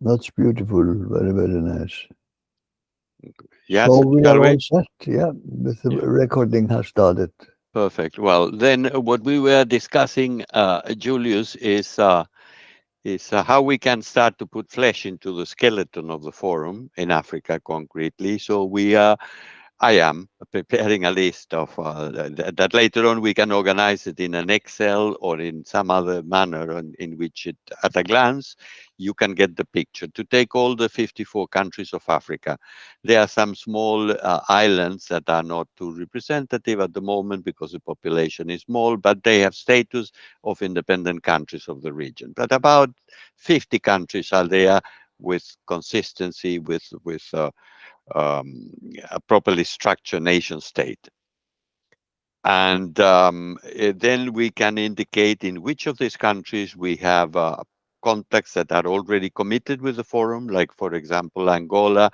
That's beautiful. Very, very nice. Yes, So we shall are we? all set. Yeah, with the Yeah. recording has started. Perfect. Well, then what we were discussing, Julius, is how we can start to put flesh into the skeleton of the forum in Africa concretely. So I am preparing a list of that later on we can organize it in an Excel or in some other manner in which it, at a glance, you can get the picture. To take all the 54 countries of Africa, there are some small islands that are not too representative at the moment because the population is small, but they have status of independent countries of the region. But about 50 countries are there with consistency, with a properly structured nation state. And then we can indicate in which of these countries we have contacts that are already committed with the forum, like, for example, Angola,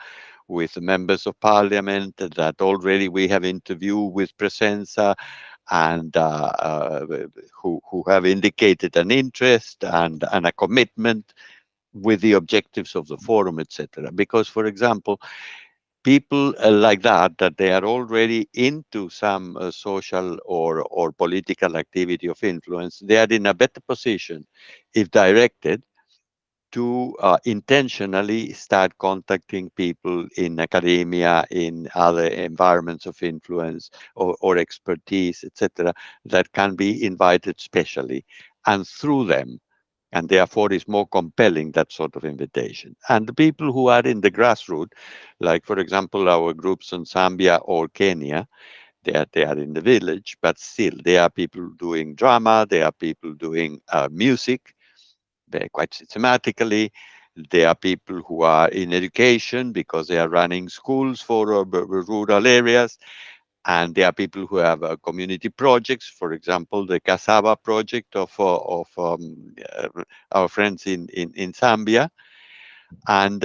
with members of parliament that already we have interviewed with Presenza and who have indicated an interest and a commitment with the objectives of the forum, etc. Because, for example, people like that they are already into some social or political activity of influence, they are in a better position if directed to intentionally start contacting people in academia, in other environments of influence or expertise, etc., that can be invited specially and through them, and therefore is more compelling, that sort of invitation. And the people who are in the grassroots, like, for example, our groups in Zambia or Kenya, they are in the village, but still there are people doing drama, there are people doing music, quite systematically. There are people who are in education because they are running schools for rural areas. And there are people who have community projects, for example, the Cassava project of our friends in Zambia. And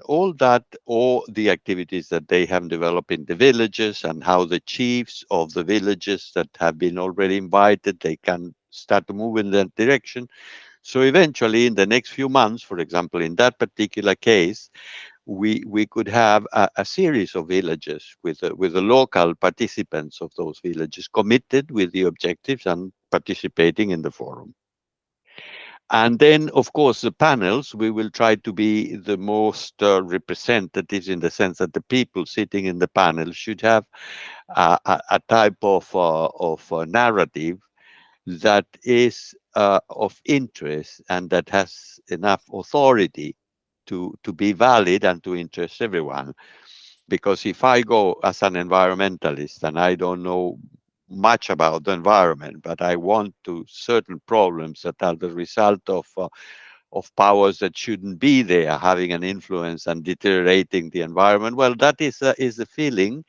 all that, all the activities that they have developed in the villages, and how the chiefs of the villages that have been already invited, they can start to move in that direction. So eventually, in the next few months, for example, in that particular case, we could have a series of villages with the local participants of those villages committed with the objectives and participating in the forum. And then, of course, the panels, we will try to be the most representatives, in the sense that the people sitting in the panel should have a type of narrative that is of interest and that has enough authority to be valid and to interest everyone. Because if I go as an environmentalist and I don't know much about the environment, but I want to certain problems that are the result of powers that shouldn't be there having an influence and deteriorating the environment, well, that is the feeling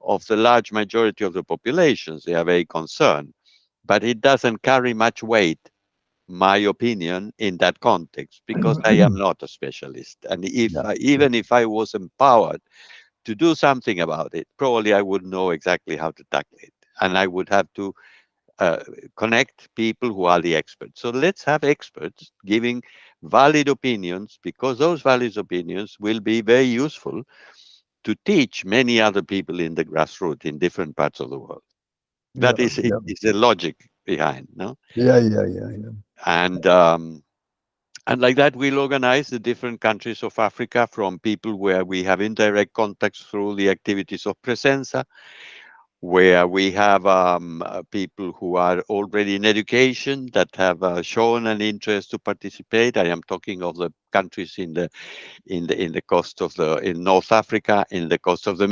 of the large majority of the populations. They are very concerned, but it doesn't carry much weight, my opinion, in that context, because I am not a specialist. And Yeah, even if I was empowered to do something about it, probably I would know exactly how to tackle it. And I would have to uh, connect people who are the experts. So let's have experts giving valid opinions, because those valid opinions will be very useful to teach many other people in the grassroots in different parts of the world. yeah, That is it, yeah, is the logic behind, no? yeah, yeah, yeah, yeah. And and like that, we'll organize the different countries of Africa from people where we have indirect contacts through the activities of Presenza, where we have people who are already in education that have shown an interest to participate. I am talking of the countries in the coast of the in North Africa, in the coast of the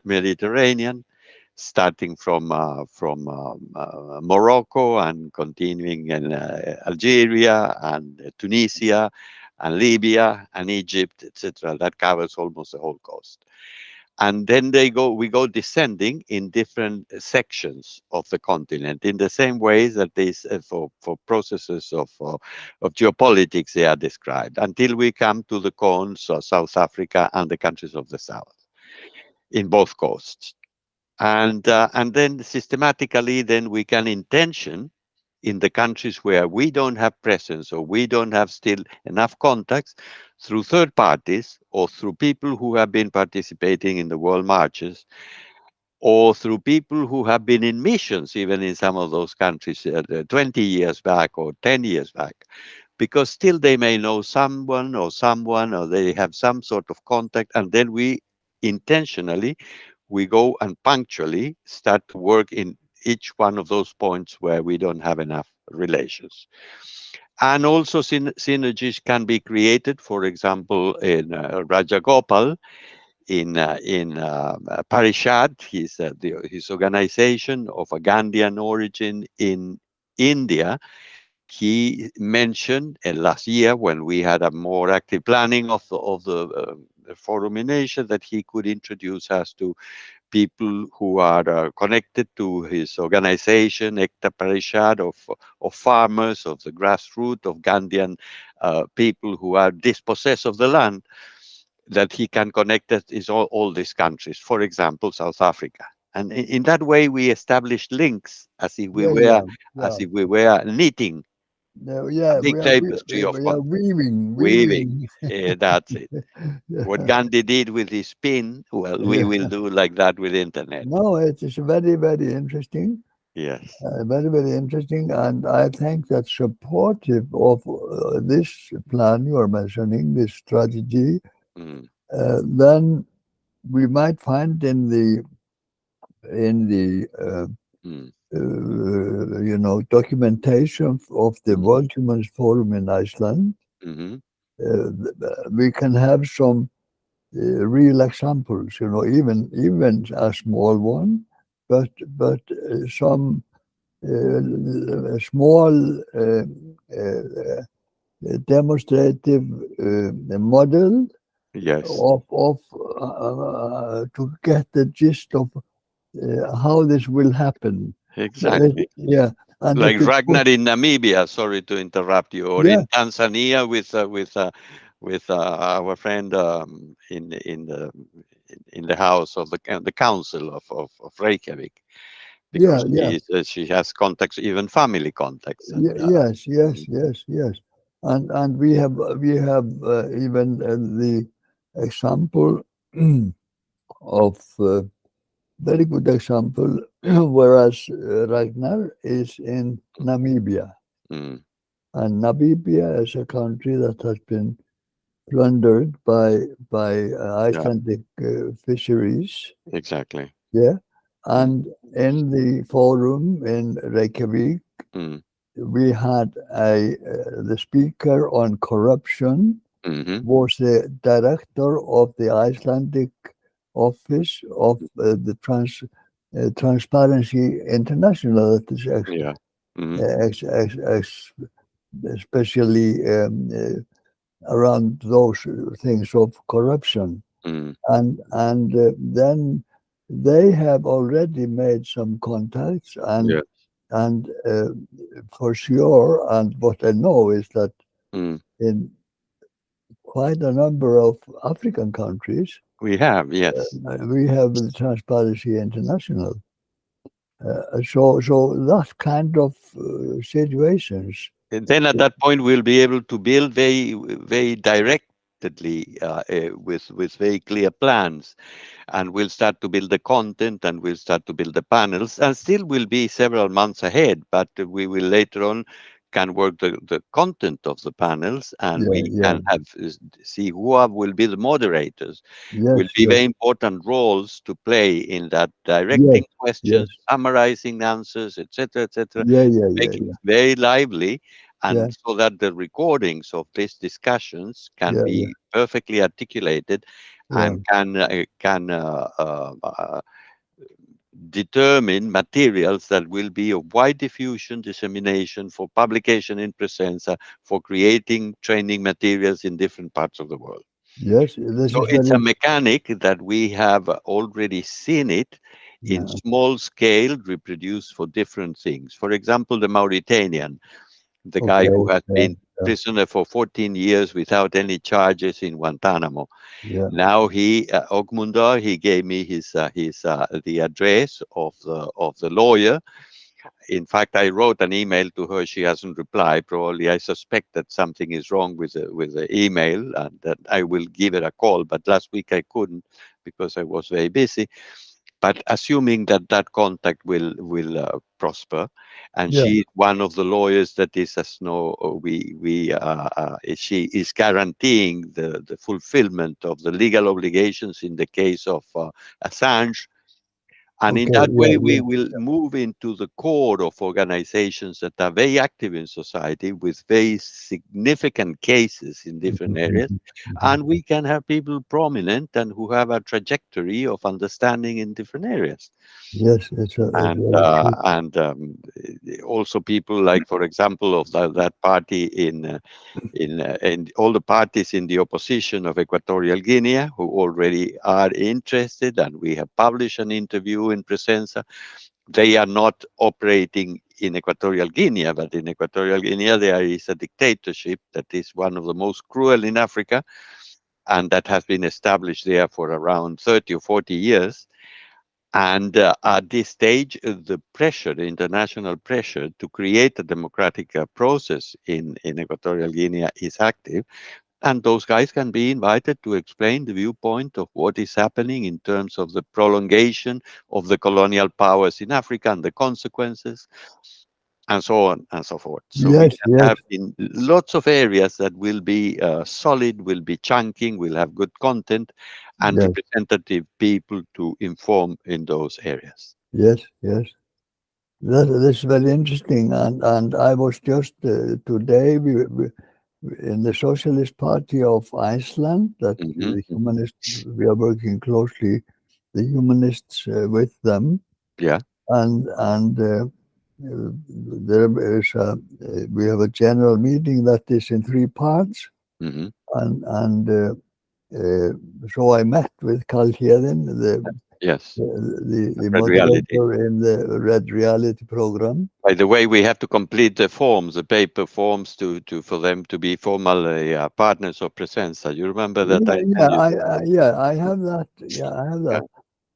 Mediterranean, starting from Morocco and continuing in Algeria and Tunisia and Libya and Egypt, etc. That covers almost the whole coast. And then we go descending in different sections of the continent in the same ways that these for processes of geopolitics they are described, until we come to the cones of South Africa and the countries of the south in both coasts. And then systematically, then we can intention in the countries where we don't have presence or we don't have still enough contacts through third parties or through people who have been participating in the world marches or through people who have been in missions, even in some of those countries 20 years back or 10 years back, because still they may know someone, or they have some sort of contact. And then we intentionally, we go and punctually start to work in each one of those points where we don't have enough relations. And also synergies can be created, for example, in Rajagopal, in Parishad, his organization of a Gandhian origin in India. He mentioned last year, when we had a more active planning of the forum in Asia, that he could introduce us to people who are connected to his organization, Ekta Parishad, of farmers, of the grassroots, of Gandhian people who are dispossessed of the land, that he can connect us is all these countries, for example, South Africa. And in that way, we established links Yeah, yeah, as yeah. if we were knitting No, a yeah, big tapestry of we are weaving, weaving. weaving. That's it. What Yeah, Gandhi did with his pin, well, we will yeah. do like that with internet. No, it's very, very interesting. Yes. Very, very interesting. And I think that supportive of this plan you are mentioning, this strategy, Mm, then we might find in the documentation of the mm, World Human Forum in Iceland, mm, uh, we can have some real examples, even a small one, but some small uh, demonstrative model yes, of to get the gist of how this will happen. exactly. Yeah, and Like if it put, Ragnar in Namibia, sorry to interrupt you, or yeah, in Tanzania with our friend in the house of the council of Reykjavik, yeah, because yeah, she has contacts, even family contacts, and yes, yes, mm, yes, yes, and we have even the example of very good example, whereas Ragnar is in Namibia, mm, and Namibia is a country that has been plundered by yeah, Icelandic fisheries. exactly. Yeah, Mm, and in the forum in Reykjavik, mm, we had the speaker on corruption mm-hmm, was the director of the Icelandic office of the Transparency International, that is yeah, mm, especially around those things of corruption. mm, And then they have already made some contacts, yeah, and for sure, and what I know is that mm. in quite a number of African countries, We have, yes. we have the Transparency International. So that kind of situations. And then at that point, we'll be able to build very directly with very clear plans, and we'll start to build the content, and we'll start to build the panels, and still will be several months ahead, but we will later on can work the content of the panels, and Yeah, we yeah, can see who will be the moderators, yes, will be yes, very important roles to play in that, yes, directing yes, questions, summarizing answers, etc., yeah, yeah, yeah, make it yeah, very lively, yeah, and so that the recordings of these discussions can yeah, yeah, be perfectly articulated yeah, and can determine materials that will be of wide diffusion, dissemination for publication in Presenza, for creating training materials in different parts of the world. yes. This So is it's a very, mechanic that we have already seen it in yeah. small scale reproduced for different things. For example, the Mauritanian, the guy Okay, who has yeah, been yeah, prisoner for 14 years without any charges in Guantanamo. yeah, Now Ogmundar, he gave me his the address of the lawyer In fact, I wrote an email to her. She hasn't replied. Probably, I suspect that something is wrong with the email, and that I will give her a call. But last week I couldn't because I was very busy. But assuming that that contact will prosper, and Yeah. she is one of the lawyers that is, as no, we she is guaranteeing the fulfillment of the legal obligations in the case of Assange, and in Okay. that Yeah. way, we Yeah. will move into the core of organizations that are very active in society with very significant cases in different Mhm, areas. mhm, mhm. And we can have people prominent and who have a trajectory of understanding in different areas. Yes, it's very true. Also people like, for example, of that party in all the parties in the opposition of Equatorial Guinea who already are interested, and we have published an interview in Presenza. They are not operating in Equatorial Guinea, but in Equatorial Guinea there is a dictatorship that is one of the most cruel in Africa, and that has been established there for around 30 or 40 years. And at this stage, the pressure, the international pressure to create a democratic process in Equatorial Guinea is active. And those guys can be invited to explain the viewpoint of what is happening in terms of the prolongation of the colonial powers in Africa and the consequences, and so on and so forth. So we Yes, can yes, have in lots of areas that will be solid, will be chunking, will have good content, and yes, representative people to inform in those areas. yes, yes. That's very interesting. And I was just today in the Socialist Party of Iceland, that Hmm. the humanists, we are working closely, the humanists with them, Yeah. and there is we have a general meeting that is in three parts, Hmm. and uh, so I met with Carl Hedin, Yes. the Red reality. moderator in the Red Reality program. By the way, we have to complete the forms, the paper forms, to for them to be formally partners of Presenza. You remember that Yeah, I yeah, sent you? yeah, I have that. Yeah, I have Yeah. that.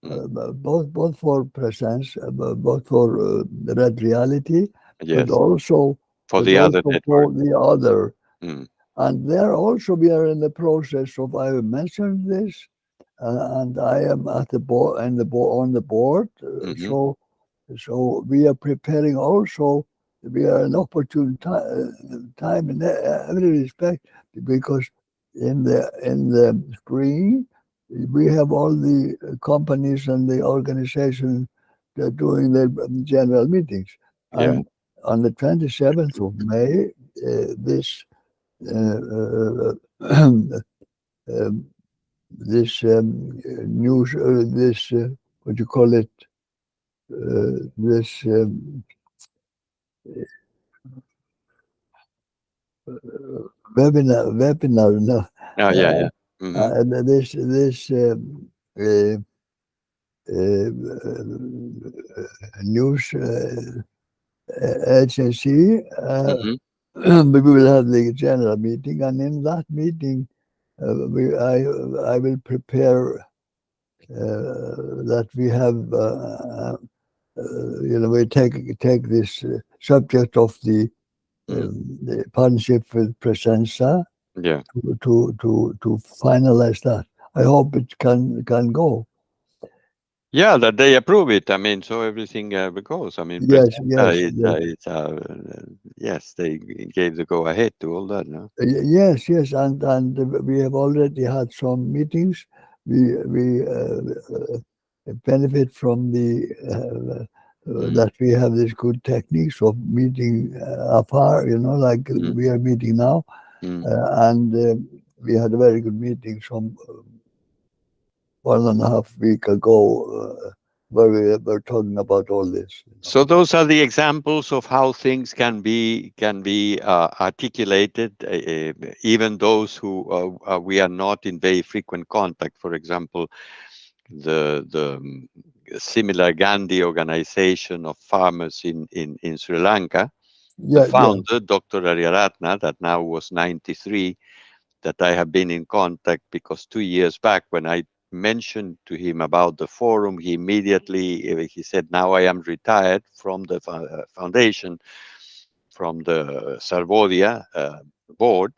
Mm. Both for presence, both for the Red Reality, but Yes. also For the other network. for the other. Mm. And there also we are in the process of. I mentioned this, and I am at the board and the board on the board. Hmm. So we are preparing also. We are an opportune time in every respect, because in the spring we have all the companies and the organizations that are doing their general meetings, Yeah. and on the 27th of May, this um, this news, this what you call it, this webinar, no, Oh, yeah, yeah. Hmm. this uh, uh, news agency. Hmm. We will have the general meeting, and in that meeting, I will prepare that we have. We take this subject of Mm. the partnership with Presenza Yeah. to finalize that. I hope it can go. Yeah, that they approve it. I mean, so everything goes. I mean, Yes, Presenta yes, yes. yes, they gave the go ahead to all that, no? Yes, yes, and we have already had some meetings. We benefit from the Mm. that we have this good techniques of meeting apart, like Mm. we are meeting now, Mm. and we had a very good meeting some 1.5 week ago, where we were talking about all this. So those are the examples of how things can be articulated, even those who we are not in very frequent contact. For example, the similar Gandhi organization of farmers in Sri Lanka. The Yeah, yeah, founder, Dr. Ariyaratne, that now was 93, that I have been in contact because 2 years back when I mentioned to him about the forum, he immediately he said, "Now I am retired from the foundation, from the Sarvodia board,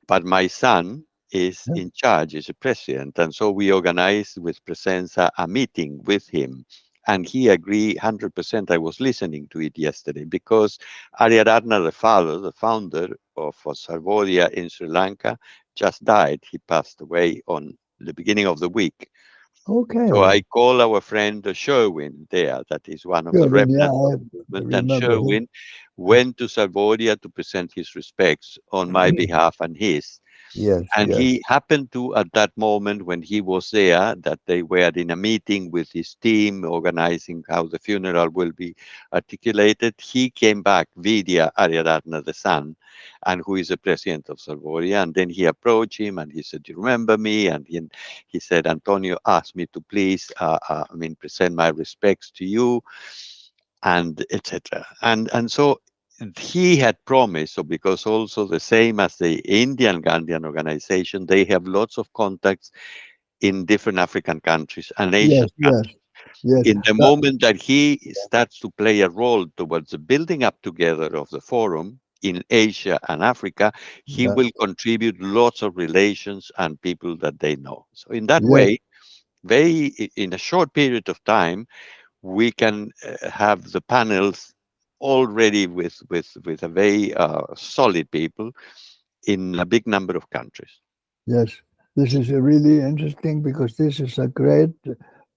but my son is Yeah. in charge, is a president." And so we organized with Presenza a meeting with him. And he agreed 100%. I was listening to it yesterday because Ariaratna, the father, the founder of Sarvodia in Sri Lanka, just died. He passed away on the beginning of the week. So Okay. I call our friend Sherwin there, that is one of Yeah, the when, yeah, remnants of I the movement. And remember him. Sherwin went to Salvodia to present his respects on my behalf and his. Yes, And yes, he happened to, at that moment when he was there, that they were in a meeting with his team organizing how the funeral will be articulated. He came back, Vidya Aryadatna, the son, and who is the president of Salvoria. And then he approached him and he said, "Do you remember me?" And he said, "Antonio asked me to please, present my respects to you," and etc. And so he had promised, so because also the same as the Indian Gandhian organization, they have lots of contacts in different African countries and Asian yes, yes, countries. yes. In the That, moment that he starts to play a role towards the building up together of the forum in Asia and Africa, he that, will contribute lots of relations and people that they know. So in that yes, way, very in a short period of time, we can have the panels already with a very solid people in a big number of countries. yes. This is really interesting because this is a great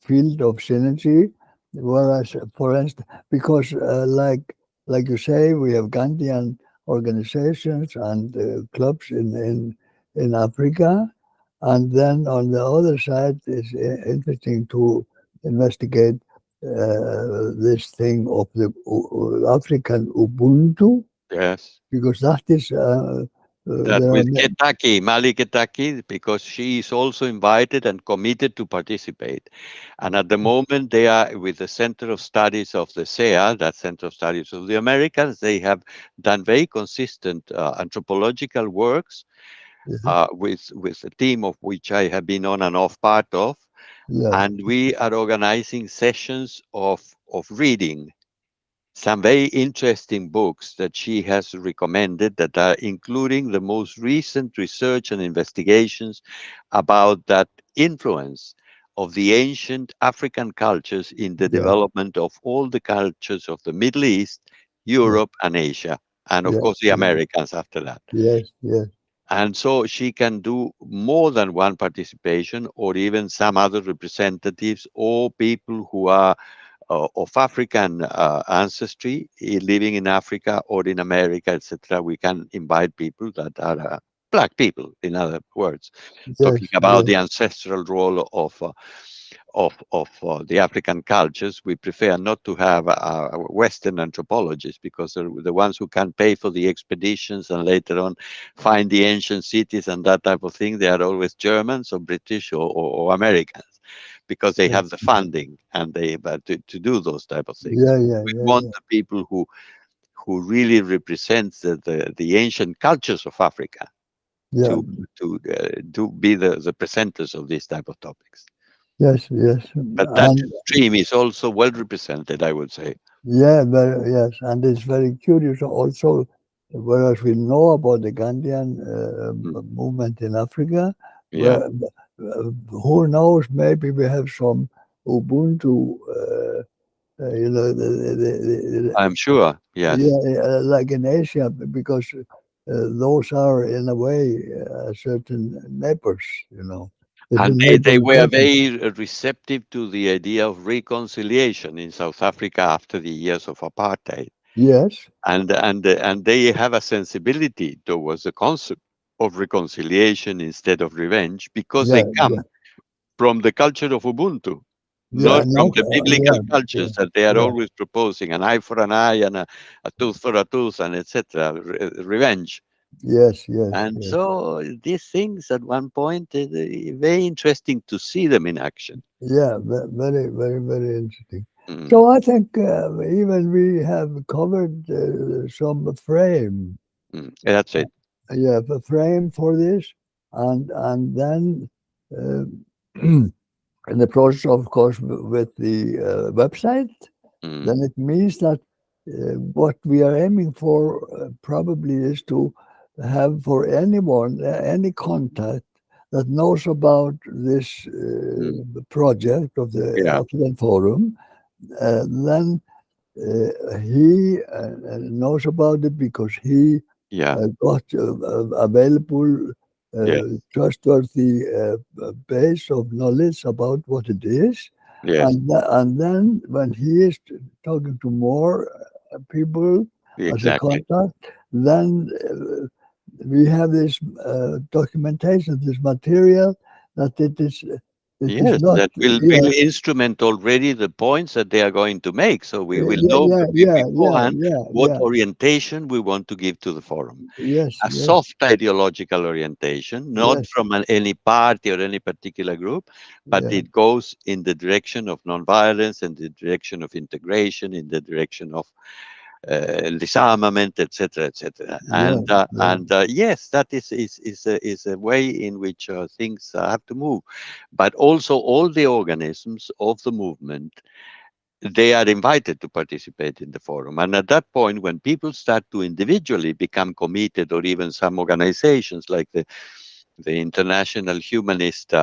field of synergy. Whereas, for instance, because like you say, we have Gandhian organizations and clubs in Africa, and then on the other side, it's interesting to investigate this thing of the African Ubuntu, Yes. because that is That there are with Ketaki, Mali Ketaki, because she is also invited and committed to participate. And at the moment, they are with the Center of Studies of the SEA, that Center of Studies of the Americas. They have done very consistent anthropological works yeah, with a team of which I have been on and off part of. yeah, And we are organizing sessions of reading some very interesting books that she has recommended that are including the most recent research and investigations about that influence of the ancient African cultures in the yeah, development of all the cultures of the Middle East, yeah, Europe, and Asia, and of yeah, course the yeah, Americans after that. yes, yes, And so she can do more than one participation, or even some other representatives or people who are of African ancestry, living in Africa or in America, etc. We can invite people that are black people, in other words, yes, talking about yes, the ancestral role of the African cultures. We prefer not to have Western anthropologists because they're the ones who can pay for the expeditions and later on find the ancient cities and that type of thing. They are always Germans or British or Americans because they yes, have the funding and they but to do those type of things. yeah, yeah, We yeah, want yeah, the people who really represent the ancient cultures of Africa yeah, to to be the presenters of these type of topics. yes, yes, But that and stream is also well represented, I would say. yeah, very, yes, and it's very curious also. Whereas we know about the Gandhian Mm, movement in Africa, yeah, where who knows? Maybe we have some Ubuntu. I'm sure. Yes, Yeah, like in Asia, because those are in a way certain neighbors. This is and they neighboring were countries. very receptive to the idea of reconciliation in South Africa after the years of apartheid. Yes, And they have a sensibility towards the concept of reconciliation instead of revenge because they yeah, come from the culture of Ubuntu, yeah, not from no, the biblical yeah, yeah, cultures that they are yeah, always proposing an eye for an eye and a tooth for a tooth and etc. Revenge. yes, yes, And yes, so these things at one point, very interesting to see them in action. yeah, very, very, very interesting. Mm, So I think even we have covered some frame, that's it. yeah, a frame for this, and then. Uh, in the process, of course, with the website, Mm, then it means that what we are aiming for probably is to have for anyone, any contact that knows about this mm. project of the Yeah, African Forum, then he knows about it because he yeah, got available, yes, trustworthy base of knowledge about what it is. yes, And then when he is talking to more people as a exactly. contact, then we have this documentation, this material that it is Yes, not, that will yeah, instrument already the points that they are going to make. So we will yeah, know yeah, yeah, yeah, beforehand yeah, what yeah, orientation we want to give to the forum. yes, A yes, soft ideological orientation, not yes, from any party or any particular group, but yeah, it goes in the direction of nonviolence, in the direction of integration, in the direction of disarmament, etc., etc. yeah, yeah, And yes, that is a way in which things have to move. But also, all the organisms of the movement, they are invited to participate in the forum. And at that point, when people start to individually become committed, or even some organizations like the International Humanist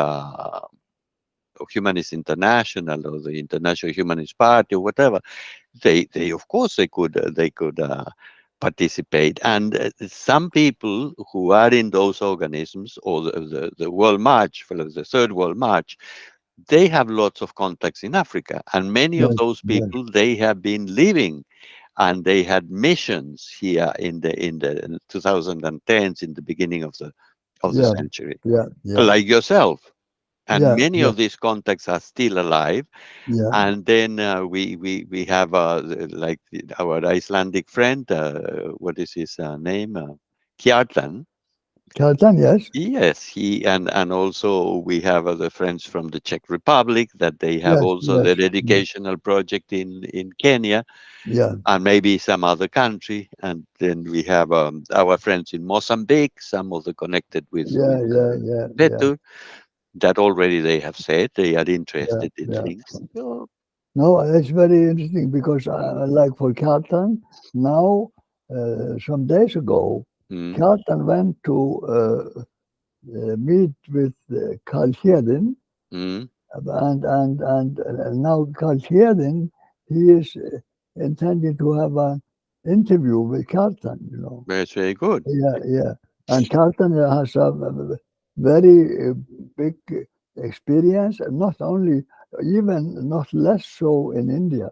or Humanist International or the International Humanist Party or whatever, they of course they could participate. And some people who are in those organisms, or the World March, for the Third World March, they have lots of contacts in Africa, and many of yes, those yes, people, they have been living and they had missions here in the 2010s, in the beginning of the yeah, century, yeah, yeah, like yourself. And yeah, many yeah, of these contacts are still alive. yeah. And then we have like our Icelandic friend, what is his name? Kjartan. Carlton, yes, Yes, he and also we have other friends from the Czech Republic, that they have yes, also yes, their educational project in Kenya, yeah, and maybe some other country. And then we have our friends in Mozambique, some of the connected yeah, with yeah, yeah, yeah, Petu, that already they have said they are yeah, interested in yeah. things. So, No, it's very interesting because, mm, like for Carlton, now, some days ago, mm, Carlton went to meet with Carl Hedin, mm, and now Carl Hedin, he is intending to have an interview with Carlton, you know. that's very good. Yeah, yeah. And Carlton has a very big experience, and not only, even not less so in India,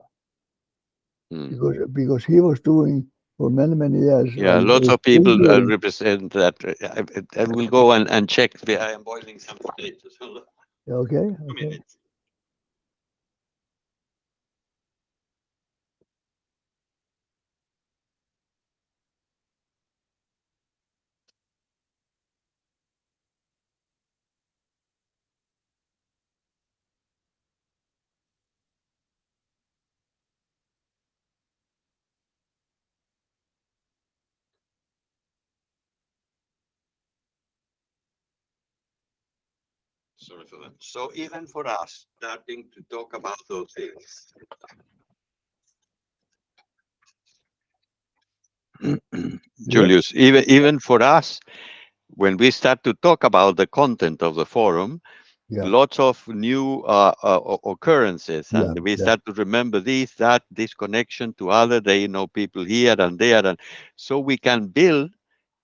Mm. because he was doing for many years, Yeah, and lots is of still people doing. represent that. I will go and check. I am boiling some potatoes. Hold on Okay, a okay. minute. Sorry for that. So even for us, starting to talk about those things, Yes, Julius, even for us, when we start to talk about the content of the forum, yeah, lots of new occurrences, yeah, and we yeah, start to remember this connection to other. They know people here and there, and so we can build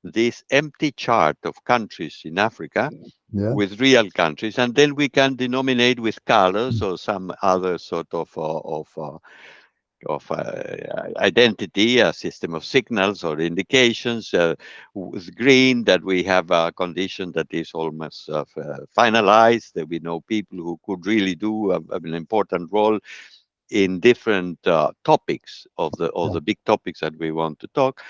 this empty chart of countries in Africa yeah, with real countries, and then we can denominate with colors or some other sort of identity, a system of signals or indications. With green, that we have a condition that is almost finalized, that we know people who could really do an important role in different topics of yeah, the big topics that we want to talk.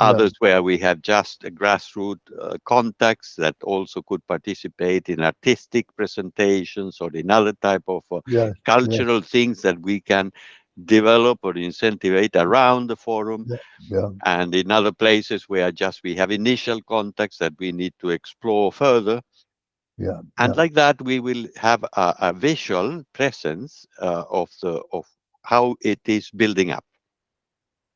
yeah, Others where we have just a grassroots contacts that also could participate in artistic presentations or in other type of yes, yes, cultural things that we can develop or incentivize around the forum. yeah, yeah, And in other places where just we have initial contacts that we need to explore further. yeah, And yeah. like that, we will have a visual presence of how it is building up.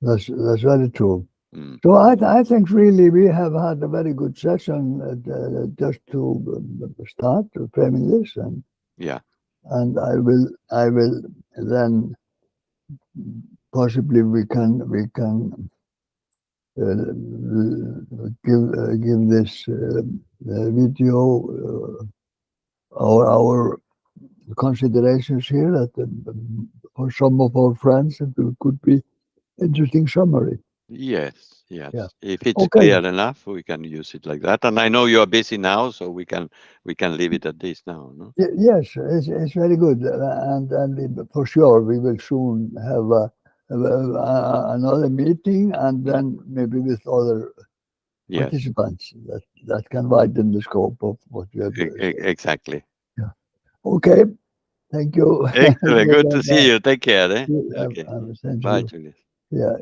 That's very true. Mm, So I think really we have had a very good session just to start framing this, yeah. and I will then possibly we can give this video our considerations here that for some of our friends it could be interesting summary. Yes, Yeah. yes. If it's Okay. clear enough, we can use it like that. And I know you are busy now, so we can leave it at this now. No. Yes, it's very good, and for sure we will soon have another meeting, and Mm, then maybe with other yes, participants that can widen the scope of what you have said. exactly. Yeah. Okay. Thank you. Excellent. Good to see Bye. you. Take care. Eh? I Okay. will send Bye, you. Julius. Yeah.